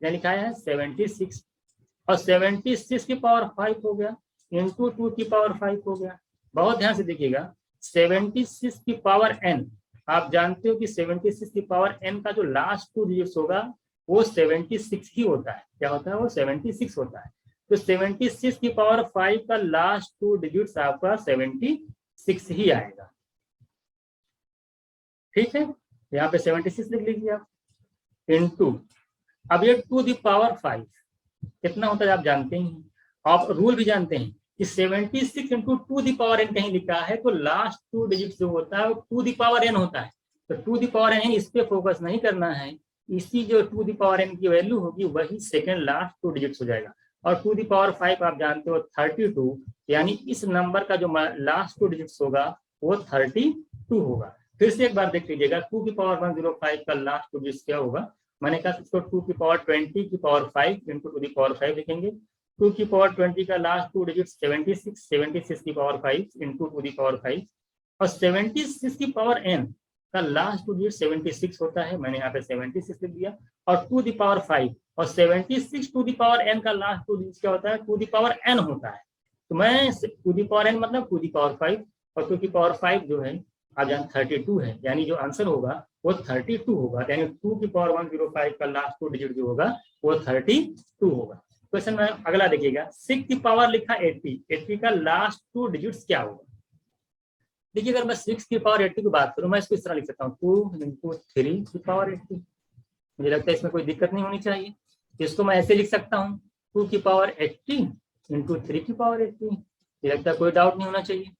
क्या लिखा है? 76, और 76 की पावर 5 हो गया, इंटू 2 की पावर 5 हो गया। बहुत ध्यान से देखिएगा, 76 की पावर n, आप जानते हो कि 76 की पावर n का जो लास्ट 2 डिजिट्स होगा वो 76 ही होता है। क्या होता है? वो 76 होता है। तो 76 की पावर 5 का लास्ट 2 डिजिट्स आपका 76 ही आएगा। ठीक है, यहाँ पे 76 लिख लीजिए आप, इनटू, अब ये 2 दी पावर 5 कितना होता है आप जानते हैं, आप रूल भी जानते हैं कि 76 इंटू 2 दी पावर n कहीं लिखा है तो लास्ट 2 डिजिट जो होता है वो 2 दी पावर n होता है। तो 2 दी पावर n इस पे फोकस नहीं करना है, इसी जो 2 दी पावर n की वैल्यू होगी वही सेकंड लास्ट 2 डिजिट्स हो जाएगा। और 2 दी पावर 5 आप जानते हो 32, यानी इस नंबर का जो लास्ट 2 डिजिट्स होगा वो 32 होगा। फिर से एक बार देख लीजिएगा, 2 की पावर 105 का लास्ट 2 डिजिट्स क्या होगा? मैंने कहा इसको 2 की पावर 20 की पावर 5 इंटू 2 की पावर 5 लिखेंगे। 2 की पावर 20 का लास्ट 2 डिजिट 76, 76 की पावर 5 इंटू 2 की पावर 5, और 76 की पावर n का लास्ट 2 डिजिट 76 होता है, मैंने यहाँ पे 76 लिख दिया, और 2 की पावर 5 और 76 टू दी पावर n का लास्ट 2 डिजिट क्या होता है? 2 दी पावर n होता है। तो मैं 2 दी पावर n मतलब 2 दी पावर 5, और 2 की पावर 5 जो है आप जान 32 है, यानी जो आंसर होगा वो 32 होगा। यानी 2 की पावर 105 का लास्ट 2 डिजिट जो होगा वो 32 होगा। क्वेश्चन में अगला देखिएगा, 6 की पावर लिखा 80, 80 का लास्ट 2 डिजिट्स क्या होगा? देखिए अगर मैं 6 की पावर 80 की बात करूं, मैं इसको इस तरह लिख सकता हूँ 2 इंटू 3 की पावर 80। मुझे लगता है इसमें कोई दिक्कत नहीं होनी चाहिए। इसको मैं ऐसे लिख सकता हूँ 2 की पावर 80 इंटू 3 की पावर 80। मुझे लगता है कोई डाउट नहीं होना चाहिए।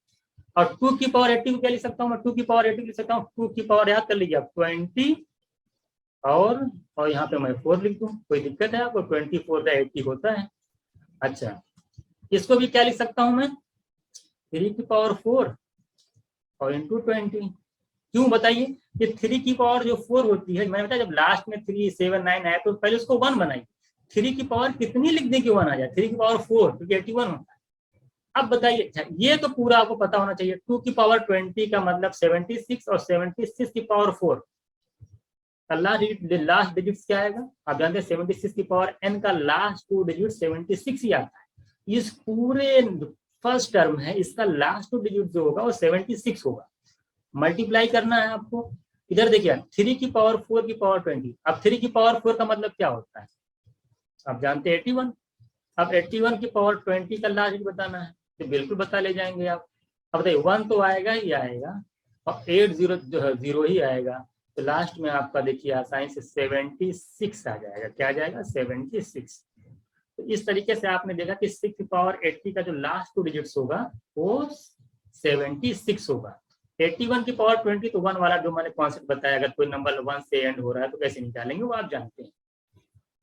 और 2 की पावर 80 को क्या लिख सकता हूँ? मैं 2 की पावर 80 लिख सकता हूँ, 2 की पावर याद कर लीजिए आप 20, और यहाँ पे मैं 4 लिख दूँ, कोई दिक्कत है आपको? 24 का 80 होता है। अच्छा, इसको भी क्या लिख सकता हूँ मैं? 3 की पावर 4 और इंटू 20। क्यों बताइए? कि 3 की पावर जो 4 होती है, मैंने बताया जब लास्ट में 3 7 9 आया तो पहले उसको 1 बनाई। 3 की पावर कितनी लिख दें कि 1 आ जाए? 3 की पावर 4, क्योंकि 81 होता है। अब बताइए, ये तो पूरा आपको पता होना चाहिए, 2 की पावर 20 का मतलब 76 और 76 की पावर 4 का लास्ट डिजिट क्या आएगा? आप जानते हैं 76 की पावर n का लास्ट 2 डिजिट 76 ही आता है। इस पूरे फर्स्ट टर्म है, इसका लास्ट 2 डिजिट जो होगा वो 76 होगा। मल्टीप्लाई करना है आपको। इधर देखिए 3 की पावर 4 की पावर 20। अब 3 की पावर 4 का मतलब क्या होता है? आप जानते हैं 81। अब 81 की पावर 20 का लास्ट डिजिट बताना है, तो बिल्कुल बता ले जाएंगे आप। अब बताइए 1 तो आएगा ही आएगा और 80 ही आएगा, तो लास्ट में आपका देखिए आसानी से 76 आ जाएगा। क्या आ जाएगा? 76। तो इस तरीके से आपने देखा कि 6 की पावर 80 का जो लास्ट 2 डिजिट्स होगा वो 76 होगा। 81 की पावर 20 तो 1 वाला जो मैंने कॉन्सेप्ट बताया, अगर कोई नंबर 1 से एंड हो रहा है तो कैसे निकालेंगे वो आप जानते हैं।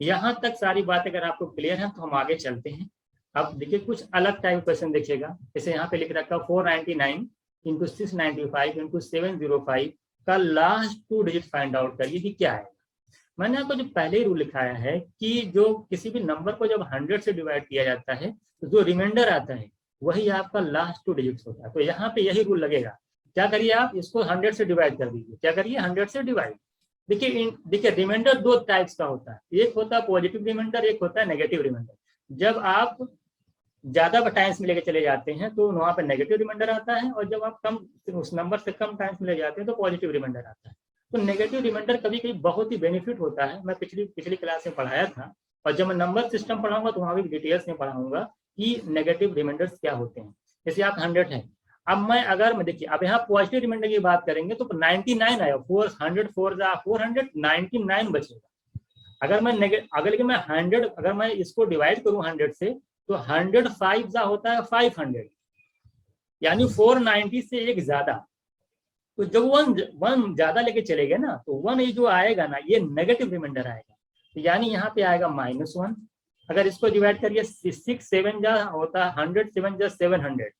यहाँ तक सारी बातें अगर आपको क्लियर है तो हम आगे चलते हैं। अब देखिए कुछ अलग टाइप क्वेश्चन देखिएगा। जैसे यहाँ पे लिख रखा 499 इंटू 695 इंटू 705 का लास्ट 2 डिजिट फाइंड आउट करिए कि क्या है। मैंने आपको जो पहले ही रूल लिखाया है कि जो किसी भी नंबर को जब 100 से डिवाइड किया जाता है तो जो रिमाइंडर आता है वही आपका लास्ट 2 डिजिट्स होता है। तो यहाँ पे यही रूल लगेगा। क्या करिए आप इसको 100 से डिवाइड कर दीजिए। क्या करिए? 100 से डिवाइड। देखिए रिमाइंडर 2 टाइप्स का होता है, एक होता है पॉजिटिव रिमाइंडर, एक होता है नेगेटिव रिमाइंडर। जब आप ज्यादा टाइम्स में लेके चले जाते हैं तो वहाँ पे नेगेटिव रिमाइंडर आता है, और जब आप कम उस नंबर से कम टाइम्स में ले जाते हैं तो पॉजिटिव रिमाइंडर आता है। तो नेगेटिव रिमाइंडर कभी कभी बहुत ही बेनिफिट होता है। मैं पिछली क्लास में पढ़ाया था, और जब मैं नंबर सिस्टम पढ़ाऊंगा तो वहाँ भी डिटेल्स में पढ़ाऊंगा कि नेगेटिव रिमाइंडर्स क्या होते हैं। जैसे आप 100 है, अब मैं देखिए अब यहाँ पॉजिटिव रिमाइंडर की बात करेंगे तो 99 आया, 400 499 बचेगा। लेकिन मैं 100 अगर मैं इसको डिवाइड करूँ 100 से तो 105 होता है 500, यानी 490 से एक ज्यादा। तो जब वन ज्यादा लेके चले गए ना तो 1 ये जो आएगा ना ये नेगेटिव रिमाइंडर आएगा। तो यानी यहाँ पे आएगा -1। अगर इसको डिवाइड करिए 6 7 जा होता है 100, 7 जा 700।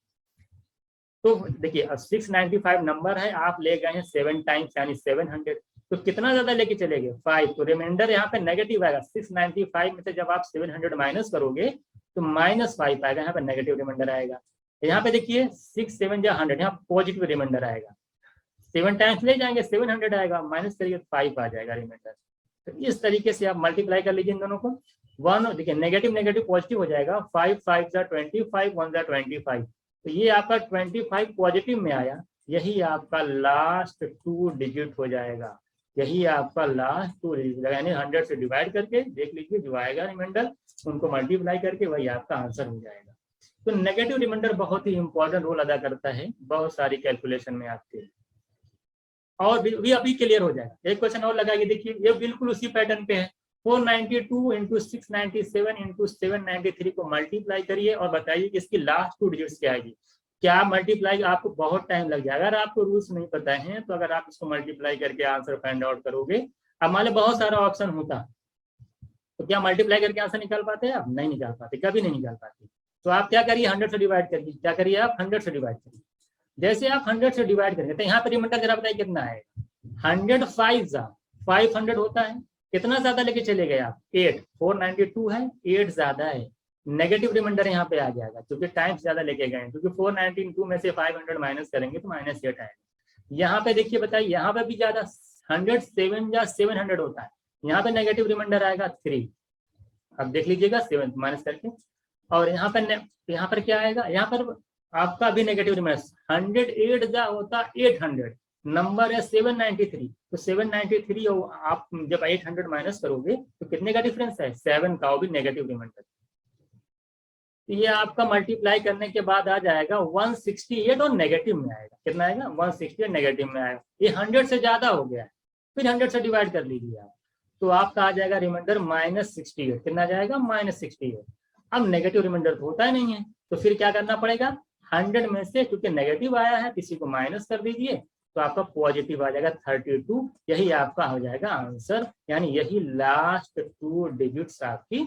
तो देखिए 695 नंबर है, आप ले गए हैं 7 टाइम्स यानी 700, तो कितना ज्यादा लेके चले गए? 5। तो रिमाइंडर यहाँ पे नेगेटिव आएगा। 695 में से जब आप 700 माइनस करोगे तो -5 आएगा, यहाँ पे नेगेटिव रिमाइंडर आएगा। यहाँ पे देखिए 6 7 जा 100, यहाँ पॉजिटिव रिमाइंडर आएगा। 7 टाइम्स ले जाएंगे 700 आएगा, माइनस करिए 5 आ जाएगा रिमाइंडर। तो इस तरीके से आप मल्टीप्लाई कर लीजिए इन दोनों को। 1 देखिए नेगेटिव पॉजिटिव हो जाएगा, 5 5 जा 25, 1 जा 25। तो ये आपका 25 पॉजिटिव में आया, यही आपका लास्ट 2 डिजिट हो जाएगा। यही आपका लास्ट 2 डिजिट यानी 100 से डिवाइड करके देख लीजिए जो आएगा रिमाइंडर, उनको मल्टीप्लाई करके वही आपका आंसर हो जाएगा। तो नेगेटिव रिमाइंडर बहुत ही इंपॉर्टेंट रोल अदा करता है बहुत सारी कैलकुलेशन में आपके, और भी अभी क्लियर हो जाएगा। एक क्वेश्चन और लगाइए, देखिए ये बिल्कुल उसी पैटर्न पे है। 492 इंटू 697 इंटू 793 को मल्टीप्लाई करिए और बताइए कि इसकी लास्ट 2 डिजिट्स क्या आएगी। क्या मल्टीप्लाई आपको बहुत टाइम लग जाएगा। अगर आपको रूल्स नहीं पता है तो अगर आप इसको मल्टीप्लाई करके आंसर फाइंड आउट करोगे, अब मान लो बहुत सारा ऑप्शन होता तो क्या मल्टीप्लाई करके आंसर निकाल पाते हैं? आप नहीं निकाल पाते, कभी नहीं निकाल पाते। तो आप क्या करिए 100 से डिवाइड करिए। क्या करिए आप 100 से डिवाइड करिए। जैसे आप 100 से डिवाइड करेंगे तो यहाँ पर रिमाइंडर जरा बताइए कितना है? 105 500 होता है। कितना ज्यादा लेके चले गए आप? 8। 492 है, 8 ज्यादा है, नेगेटिव रिमाइंडर यहाँ पे आ जाएगा क्योंकि टाइम्स ज्यादा लेके गए, क्योंकि 492 में से 500 माइनस करेंगे तो -8 आएगा। यहाँ पे देखिए बताइए, यहाँ पे भी ज्यादा 107 या 700 होता है, यहाँ पे नेगेटिव रिमाइंडर आएगा 3। अब देख लीजिएगा 7 माइनस करके, और यहाँ पर क्या आएगा? यहाँ पर आपका भी नेगेटिव रिमाइंडर 108 जा होता 800, नंबर है 793। तो 793 आप जब 800 माइनस करोगे तो कितने का डिफरेंस है? 7 का, वो भी नेगेटिव रिमाइंडर। तो ये आपका मल्टीप्लाई करने के बाद आ जाएगा 168 और नेगेटिव में आएगा। कितना आएगा? 168 नेगेटिव में आएगा। ये 100 से ज्यादा हो गया है, फिर 100 से डिवाइड कर लीजिए आप, तो आपका आ जाएगा रिमाइंडर -68। कितना आ जाएगा? -68। अब नेगेटिव रिमाइंडर तो होता ही नहीं है, तो फिर क्या करना पड़ेगा? 100 में से क्योंकि नेगेटिव आया है किसी को माइनस कर दीजिए, तो आपका पॉजिटिव आ जाएगा 32। यही आपका हो जाएगा आंसर, यानी यही लास्ट 2 डिजिट्स आपकी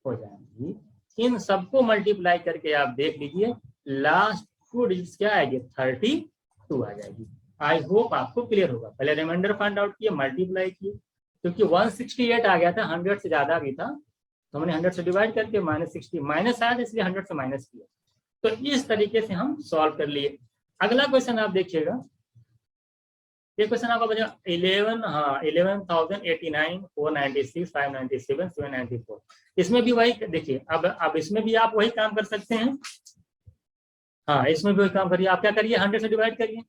हो जाएंगी। इन सबको मल्टीप्लाई करके आप देख लीजिए, लास्ट 2 डिजिट्स क्या आएगी? 32 आ जाएगी। आई होप आपको क्लियर होगा। पहले रिमाइंडर फाइंड आउट किए, मल्टीप्लाई किए, क्योंकि 168 आ गया था, 100 से ज्यादा भी था, तो हमने 100 से डिवाइड करके -60 माइनस आया, इसलिए 100 से माइनस किया। तो इस तरीके से हम सॉल्व कर लिए। अगला क्वेश्चन आप देखिएगा, ये क्वेश्चन आपका बचा 11,089, 496, 597, 794। इसमें भी वही देखिए, अब इसमें भी आप वही काम कर सकते हैं। हाँ, इसमें भी वही काम करिए। आप क्या करिए, 100 से डिवाइड करिए।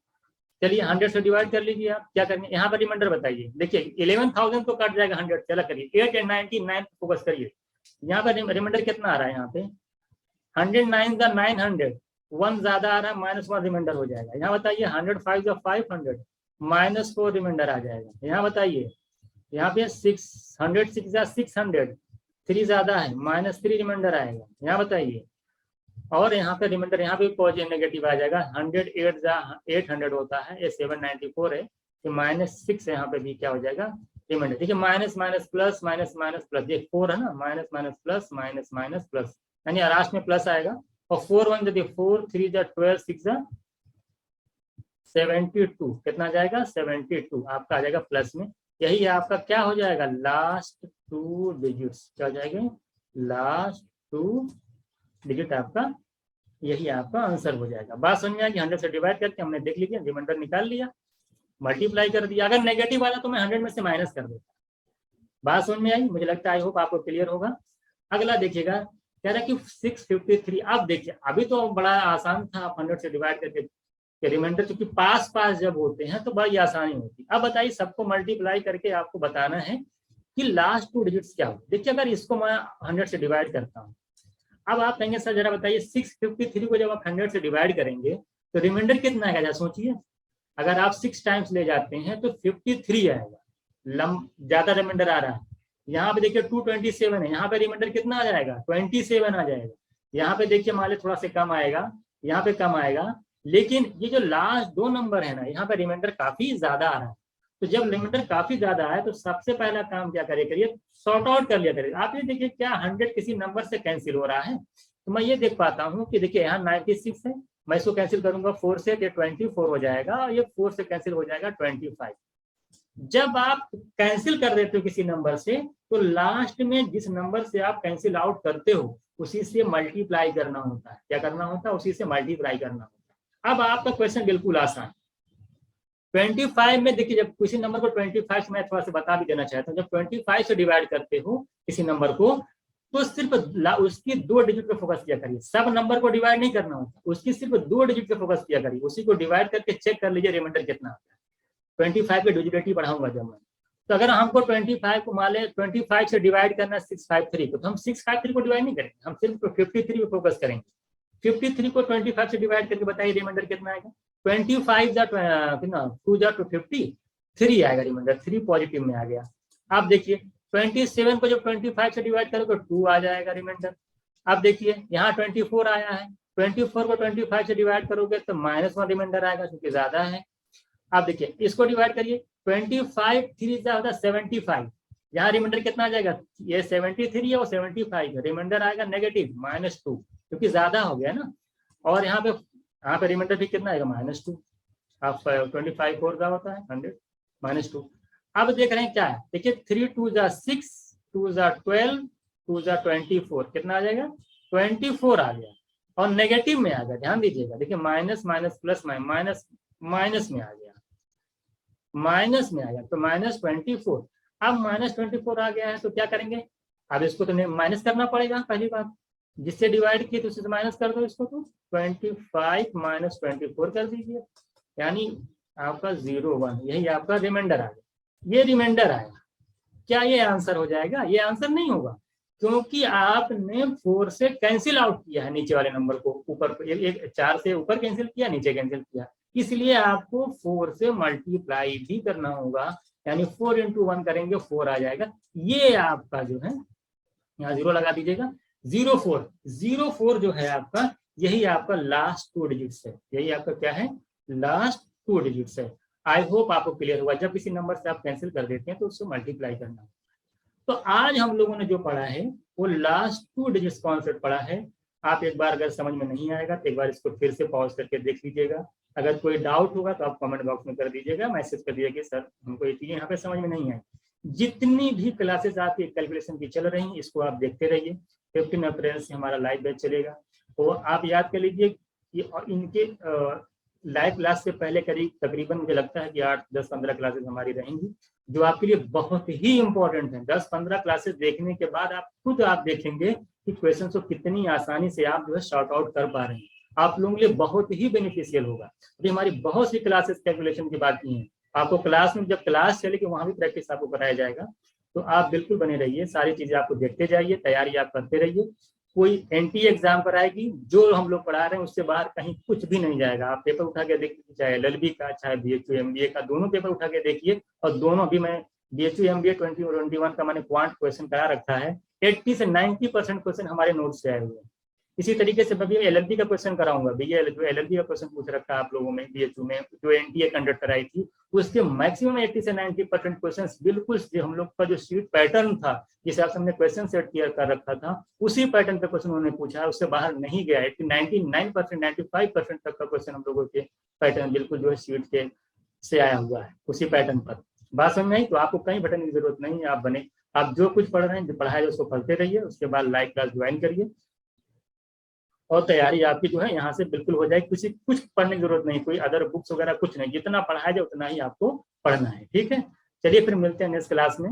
चलिए 100 से डिवाइड कर लीजिए। आप क्या करेंगे, यहाँ पर रिमाइंडर बताइए। देखिए 11,000 तो कट जाएगा 100, चला करिए 8 and 99 फोकस करिए। यहाँ पर रिमाइंडर कितना आ रहा है, यहाँ पे 109 का 900, 1 ज्यादा आ रहा है, -1 रिमाइंडर हो जाएगा। यहाँ बताइए 105 का 500, -4 रिमाइंडर आ जाएगा। यहाँ बताइए, यहाँ पे 606 का 600, 3 ज्यादा है, -3 रिमाइंडर आएगा। यहाँ बताइए, और यहाँ पे रिमाइंडर यहाँ पे पॉजिटिव नेगेटिव आ जाएगा। 108 800 होता है, ये 794 है, तो -6 यहाँ पे भी क्या हो जाएगा रिमाइंडर। देखिए minus minus plus, minus minus plus, ये 4 है ना, minus minus plus, minus minus plus, यानी लास्ट में प्लस आएगा। और 4 1 यदि 4 3 12 6 72, कितना जाएगा 72 आपका आ जाएगा प्लस में। यही आपका क्या हो जाएगा, लास्ट 2 डिजिट्स क्या हो जाएंगे, लास्ट 2 डिजिट आपका, यही आपका आंसर हो जाएगा। बात समझ में आएगी। 100 से डिवाइड करके हमने देख लीजिए, रिमाइंडर निकाल लिया, मल्टीप्लाई कर दिया। अगर नेगेटिव वाला तो मैं 100 में से माइनस कर देता। बात समझ में आई, मुझे लगता है आई होप आपको क्लियर होगा। अगला देखिएगा, कह रहा है कि 653। अब देखिए, अभी तो बड़ा आसान था, आप 100 से डिवाइड करके रिमाइंडर, क्योंकि पास पास जब होते हैं तो बड़ी आसानी होती है। अब बताइए, सबको मल्टीप्लाई करके आपको बताना है कि लास्ट 2 डिजिट्स क्या हो। देखिए अगर इसको मैं 100 से डिवाइड करता हूँ, अब आप कहेंगे सर जरा बताइए 653 को जब आप 100 से डिवाइड करेंगे तो रिमाइंडर कितना आएगा, सोचिए। अगर आप 6 टाइम्स ले जाते हैं तो 53 आएगा, ज्यादा रिमाइंडर आ रहा है। यहाँ पे देखिए 227 है, यहाँ पे रिमाइंडर कितना आ जाएगा, 27 आ जाएगा। यहाँ पे देखिए मान लीजिए थोड़ा सा कम आएगा, यहाँ पे कम आएगा, लेकिन ये जो लास्ट 2 नंबर है ना, यहाँ पे रिमाइंडर काफी ज्यादा आ रहा है। तो जब रिमाइंडर काफी ज्यादा आए तो सबसे पहला काम क्या करिए, सॉर्ट आउट कर लिया करिए। आप ये देखिए क्या 100 किसी नंबर से कैंसिल हो रहा है, तो मैं ये देख पाता हूँ कि देखिए यहाँ 96 है, मैं इसको कैंसिल करूंगा 4 से, तो 24 हो जाएगा, और ये 4 से कैंसिल हो जाएगा 25। जब आप कैंसिल कर देते हो किसी नंबर से, तो लास्ट में जिस नंबर से आप कैंसिल आउट करते हो उसी से मल्टीप्लाई करना होता है। क्या करना होता है, उसी से मल्टीप्लाई करना होता है। अब आपका क्वेश्चन बिल्कुल आसान। 25 में देखिए, जब किसी नंबर को 25 से, मैं थोड़ा सा बता भी देना चाहता हूँ, जब 25 से डिवाइड करते हो किसी नंबर को, तो सिर्फ उसकी 2 डिजिट पे फोकस किया करिए। सब नंबर को डिवाइड नहीं करना होता, उसकी सिर्फ 2 डिजिट पे फोकस किया करिए। उसी को डिवाइड करके चेक कर लीजिए रिमाइंडर कितना आता है। 25 के डिजिट बढ़ाऊंगा जब मैं, तो अगर हमको 25 को मान ले 25 से डिवाइड करना 653 को, तो हम 653 को डिवाइड नहीं करेंगे, हम सिर्फ 53 पे फोकस करेंगे। 53 को 25 से डिवाइड करके बताइए रिमाइंडर कितना आएगा। 25 कितना 2 to 50, 3 आएगा रिमाइंडर, 3 पॉजिटिव में आ गया। आप देखिए 27 को जब 25 से डिवाइड करोगे तो 2 आ जाएगा रिमाइंडर। अब देखिए यहाँ 24 आया है, 24 को 25 से डिवाइड करोगे तो -1 रिमाइंडर आएगा, क्योंकि ज्यादा है। आप देखिए इसको डिवाइड करिए, 25 3 होता है 75, यहाँ रिमाइंडर कितना आ जाएगा, ये 73 है और 75 है, रिमाइंडर आएगा नेगेटिव -2, क्योंकि ज्यादा हो गया ना। और यहाँ पे रिमाइंडर भी कितना आएगा, -2। आप 25 4 का होता है 100, -2। अब देख रहे हैं क्या है, देखिए 3 2 6, 2 12, 2 24, कितना आ जाएगा 24 आ गया, और नेगेटिव में आ गया। ध्यान दीजिएगा, देखिए minus minus plus minus minus में आ गया, माइनस में आ गया, तो -24। अब -24 आ गया है तो क्या करेंगे, अब इसको तो माइनस करना पड़ेगा। पहली बात, जिससे डिवाइड किए तो उससे माइनस कर दो इसको, तो 25 - 24 कर दीजिए, यानी आपका 01, यही आपका रिमाइंडर आ गया। ये रिमाइंडर आया, क्या ये आंसर हो जाएगा, ये आंसर नहीं होगा, क्योंकि आपने 4 से कैंसिल आउट किया है नीचे वाले नंबर को, ऊपर 4 से ऊपर कैंसिल किया, नीचे कैंसिल किया, इसलिए आपको 4 से मल्टीप्लाई भी करना होगा, यानी 4 × 1 करेंगे 4 आ जाएगा। ये आपका जो है, यहाँ 0 लगा दीजिएगा, 04 जो है आपका, यही आपका लास्ट 2 डिजिट्स है, यही आपका क्या है, लास्ट 2 डिजिट्स है। आई होप आपको क्लियर हुआ। जब किसी नंबर से आप कैंसिल कर देते हैं तो उससे मल्टीप्लाई करना। तो आज हम लोगों ने जो पढ़ा है वो लास्ट 2 डिजिट्स कॉन्सेप्ट पढ़ा है। आप एक बार अगर समझ में नहीं आएगा तो एक बार इसको फिर से पॉज करके देख लीजिएगा। अगर कोई डाउट होगा तो आप कमेंट बॉक्स में कर दीजिएगा, मैसेज कर दीजिएगा कि सर हमको ये चीजें यहाँ पे समझ में नहीं आई। जितनी भी क्लासेस आपकी कैलकुलेशन की चल रही हैं, इसको आप देखते रहिए। 15 अप्रैल से हमारा लाइव बैच चलेगा, तो आप याद कर लीजिए कि इनके लाइव क्लास से पहले करीब तकरीबन मुझे लगता है कि 8, 10, 15 क्लासेस हमारी रहेंगी जो आपके लिए बहुत ही इंपॉर्टेंट है। 10-15 क्लासेस देखने के बाद आप खुद आप देखेंगे कि क्वेश्चन को कितनी आसानी से आप जो है शॉर्ट आउट कर पा रहे हैं, आप लोगों के लिए बहुत ही बेनिफिशियल होगा। अभी हमारी बहुत सी क्लासेस कैलकुलेशन की बाकी हैं, आपको क्लास में जब क्लास चलेगी वहां भी प्रैक्टिस आपको कराया जाएगा। तो आप बिल्कुल बने रहिए, सारी चीजें आपको देखते जाइए, तैयारी आप करते रहिए। कोई एनटी एग्जाम कराएगी, जो हम लोग पढ़ा रहे हैं उससे बाहर कहीं कुछ भी नहीं जाएगा। आप पेपर उठा के देखिए, चाहे एलएलबी का चाहे बीएचयू एमबीए का, दोनों पेपर उठा के देखिए। और दोनों भी मैं बीएचयू एमबीए 2021 का मैंने क्वांट क्वेश्चन करा रखा है, 80 से 90% क्वेश्चन हमारे नोट्स से आए हुए हैं। इसी तरीके से मैं एलएलबी का क्वेश्चन कराऊंगा, भैया जो एलएलबी का क्वेश्चन पूछ रखा है आप लोगों में बीएचयू में जो एनटीए कंडक्ट कराई थी, उसके मैक्सिमम 80 से 90% क्वेश्चन बिल्कुल जो हम लोग का जो शीट पैटर्न था, जिस हिसाब से हमने क्वेश्चन सेट क्लियर कर रखा था, उसी पैटर्न का क्वेश्चन उन्होंने पूछा है, उससे बाहर नहीं गया है। 99%, 95% तक का क्वेश्चन हम लोगों के पैटर्न बिल्कुल जो है शीट के से आया हुआ है, उसी पैटर्न पर। बात समझ में आई? तो आपको कहीं भटकने की जरूरत नहीं है, आप बने, आप जो कुछ पढ़ रहे हैं, जो पढ़ाई उसको पढ़ते रहिए, उसके बाद लाइव क्लास ज्वाइन करिए और तैयारी आपकी जो है यहाँ से बिल्कुल हो जाएगी। कुछ पढ़ने की जरूरत नहीं, कोई अदर बुक्स वगैरह कुछ नहीं, जितना पढ़ाया जाए उतना ही आपको पढ़ना है। ठीक है, चलिए फिर मिलते हैं नेक्स्ट क्लास में।